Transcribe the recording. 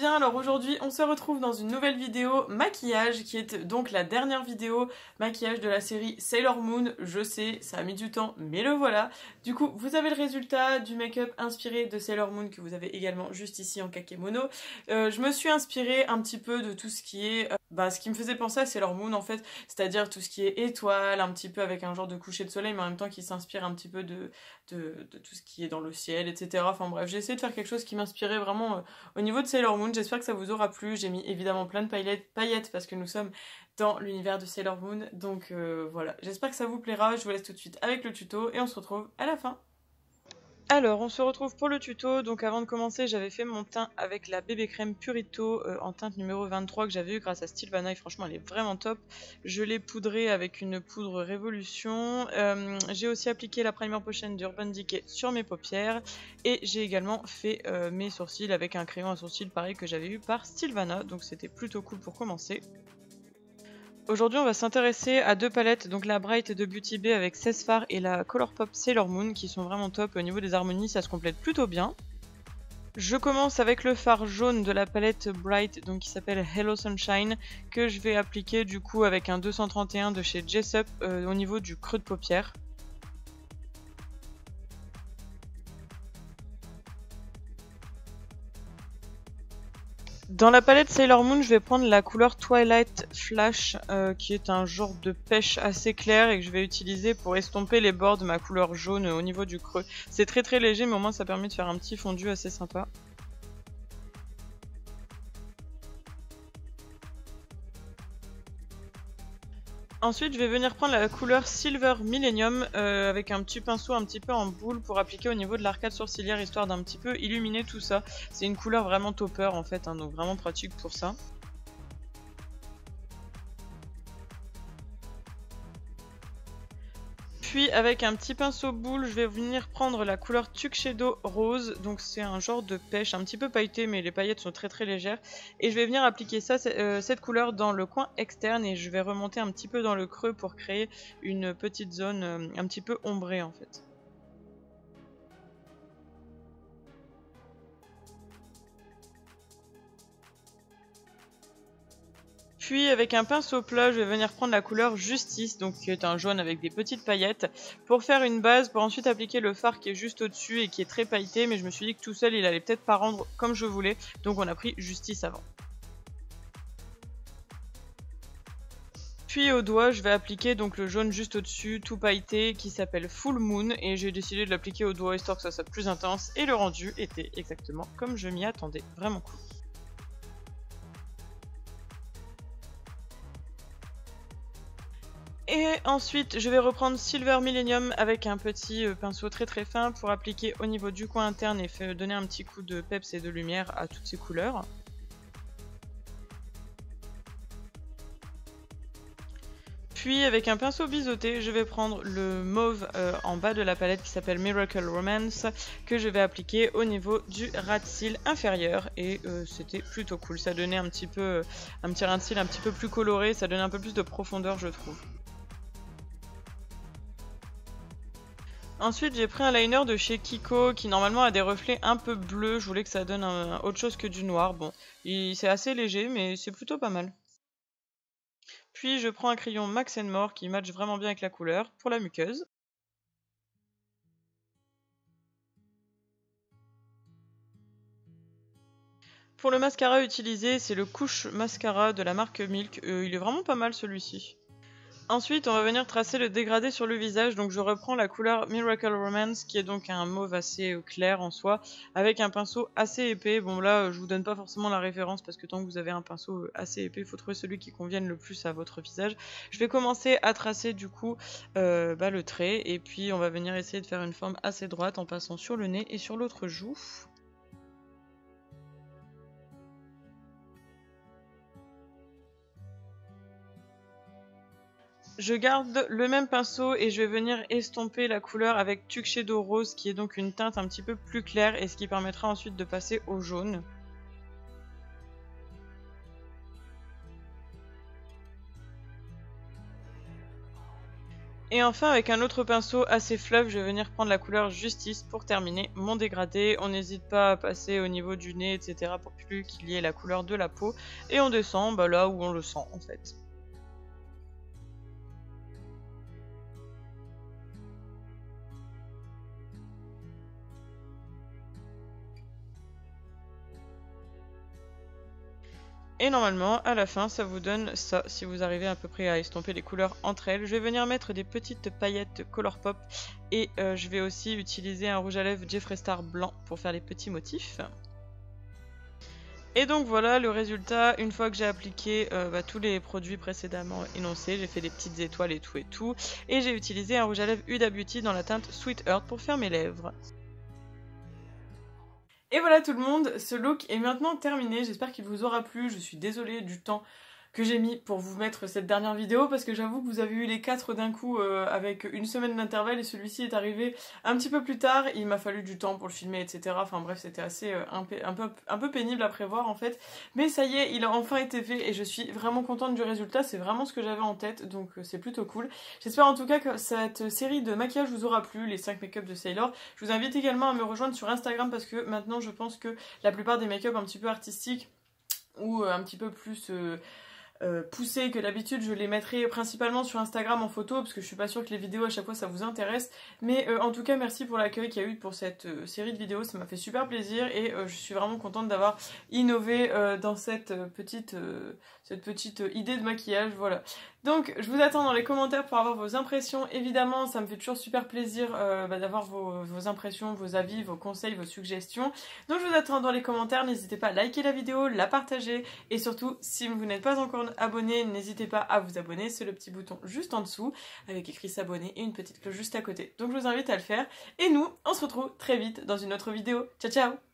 bien, alors aujourd'hui on se retrouve dans une nouvelle vidéo maquillage qui est donc la dernière vidéo maquillage de la série Sailor Moon. Je sais, ça a mis du temps, mais le voilà. Du coup, vous avez le résultat du make-up inspiré de Sailor Moon que vous avez également juste ici en kakémono. Je me suis inspirée un petit peu de tout ce qui est ce qui me faisait penser à Sailor Moon en fait, c'est-à-dire tout ce qui est étoile, un petit peu avec un genre de coucher de soleil, mais en même temps qui s'inspire un petit peu de tout ce qui est dans le ciel, etc. Enfin bref, j'ai essayé de faire quelque chose qui m'inspirait vraiment au niveau de Sailor Moon. J'espère que ça vous aura plu. J'ai mis évidemment plein de paillettes parce que nous sommes dans l'univers de Sailor Moon. Donc voilà, j'espère que ça vous plaira. Je vous laisse tout de suite avec le tuto et on se retrouve à la fin. Alors, on se retrouve pour le tuto. Donc avant de commencer, j'avais fait mon teint avec la bébé crème Purito en teinte numéro 23 que j'avais eu grâce à Sylvana et franchement elle est vraiment top. Je l'ai poudrée avec une poudre Révolution. J'ai aussi appliqué la primer potion d'Urban Decay sur mes paupières et j'ai également fait mes sourcils avec un crayon à sourcils pareil que j'avais eu par Sylvana. Donc c'était plutôt cool pour commencer. Aujourd'hui, on va s'intéresser à deux palettes, donc la Bright de Beauty Bay avec 16 fards et la Colourpop Sailor Moon qui sont vraiment top. Au niveau des harmonies, ça se complète plutôt bien. Je commence avec le fard jaune de la palette Bright, donc qui s'appelle Hello Sunshine, que je vais appliquer du coup avec un 231 de chez Jessup au niveau du creux de paupière. Dans la palette Sailor Moon, je vais prendre la couleur Twilight Flash, qui est un genre de pêche assez clair et que je vais utiliser pour estomper les bords de ma couleur jaune au niveau du creux. C'est très léger, mais au moins ça permet de faire un petit fondu assez sympa. Ensuite, je vais venir prendre la couleur Silver Millennium avec un petit pinceau un petit peu en boule pour appliquer au niveau de l'arcade sourcilière histoire d'un petit peu illuminer tout ça. C'est une couleur vraiment topper en fait, hein, donc vraiment pratique pour ça. Puis avec un petit pinceau boule, je vais venir prendre la couleur Tuxedo Rose, donc c'est un genre de pêche un petit peu pailleté mais les paillettes sont très légères. Et je vais venir appliquer ça, cette couleur dans le coin externe et je vais remonter un petit peu dans le creux pour créer une petite zone un petit peu ombrée en fait. Puis avec un pinceau plat, je vais venir prendre la couleur Justice, donc qui est un jaune avec des petites paillettes, pour faire une base, pour ensuite appliquer le fard qui est juste au-dessus et qui est très pailleté, mais je me suis dit que tout seul il allait peut-être pas rendre comme je voulais, donc on a pris Justice avant. Puis au doigt, je vais appliquer donc le jaune juste au-dessus, tout pailleté, qui s'appelle Full Moon, et j'ai décidé de l'appliquer au doigt histoire que ça soit plus intense, et le rendu était exactement comme je m'y attendais, vraiment cool. Et ensuite, je vais reprendre Silver Millennium avec un petit pinceau très fin pour appliquer au niveau du coin interne et donner un petit coup de peps et de lumière à toutes ces couleurs. Puis avec un pinceau biseauté, je vais prendre le mauve en bas de la palette qui s'appelle Miracle Romance que je vais appliquer au niveau du ras de cils inférieur et c'était plutôt cool. Ça donnait un petit ras de cils un petit peu plus coloré, ça donnait un peu plus de profondeur je trouve. Ensuite, j'ai pris un liner de chez Kiko qui normalement a des reflets un peu bleus. Je voulais que ça donne autre chose que du noir. Bon, c'est assez léger, mais c'est plutôt pas mal. Puis je prends un crayon Max More qui match vraiment bien avec la couleur pour la muqueuse. Pour le mascara utilisé, c'est le Couche Mascara de la marque Milk. Il est vraiment pas mal celui-ci. Ensuite, on va venir tracer le dégradé sur le visage, donc je reprends la couleur Miracle Romance, qui est donc un mauve assez clair en soi, avec un pinceau assez épais. Bon là, je vous donne pas forcément la référence, parce que tant que vous avez un pinceau assez épais, il faut trouver celui qui convienne le plus à votre visage. Je vais commencer à tracer du coup le trait, et puis on va venir essayer de faire une forme assez droite en passant sur le nez et sur l'autre joue. Je garde le même pinceau et je vais venir estomper la couleur avec Tuxedo Rose qui est donc une teinte un petit peu plus claire et ce qui permettra ensuite de passer au jaune. Et enfin, avec un autre pinceau assez fleuve, je vais venir prendre la couleur Justice pour terminer mon dégradé. On n'hésite pas à passer au niveau du nez, etc. pour plus qu'il y ait la couleur de la peau. Et on descend là où on le sent en fait. Et normalement, à la fin, ça vous donne ça, si vous arrivez à peu près à estomper les couleurs entre elles. Je vais venir mettre des petites paillettes Colourpop et je vais aussi utiliser un rouge à lèvres Jeffree Star blanc pour faire les petits motifs. Et donc voilà le résultat, une fois que j'ai appliqué tous les produits précédemment énoncés, j'ai fait des petites étoiles et tout, et j'ai utilisé un rouge à lèvres Huda Beauty dans la teinte Sweet Earth pour faire mes lèvres. Et voilà tout le monde, ce look est maintenant terminé, j'espère qu'il vous aura plu, je suis désolée du temps que j'ai mis pour vous mettre cette dernière vidéo parce que j'avoue que vous avez eu les 4 d'un coup avec une semaine d'intervalle et celui-ci est arrivé un petit peu plus tard, il m'a fallu du temps pour le filmer etc. Enfin bref c'était assez un peu pénible à prévoir en fait, mais ça y est il a enfin été fait et je suis vraiment contente du résultat, c'est vraiment ce que j'avais en tête donc c'est plutôt cool. J'espère en tout cas que cette série de maquillage vous aura plu, les 5 make-up de Sailor. Je vous invite également à me rejoindre sur Instagram parce que maintenant je pense que la plupart des make-up un petit peu artistiques ou un petit peu plus poussées que d'habitude, je les mettrai principalement sur Instagram en photo parce que je suis pas sûre que les vidéos à chaque fois ça vous intéresse, mais en tout cas merci pour l'accueil qu'il y a eu pour cette série de vidéos, ça m'a fait super plaisir et je suis vraiment contente d'avoir innové dans cette petite idée de maquillage, voilà. Donc je vous attends dans les commentaires pour avoir vos impressions, évidemment ça me fait toujours super plaisir d'avoir vos impressions, vos avis, vos conseils, vos suggestions, donc je vous attends dans les commentaires, n'hésitez pas à liker la vidéo, la partager et surtout si vous n'êtes pas encore abonné, n'hésitez pas à vous abonner, c'est le petit bouton juste en dessous avec écrit s'abonner et une petite cloche juste à côté, donc je vous invite à le faire et nous on se retrouve très vite dans une autre vidéo, ciao ciao.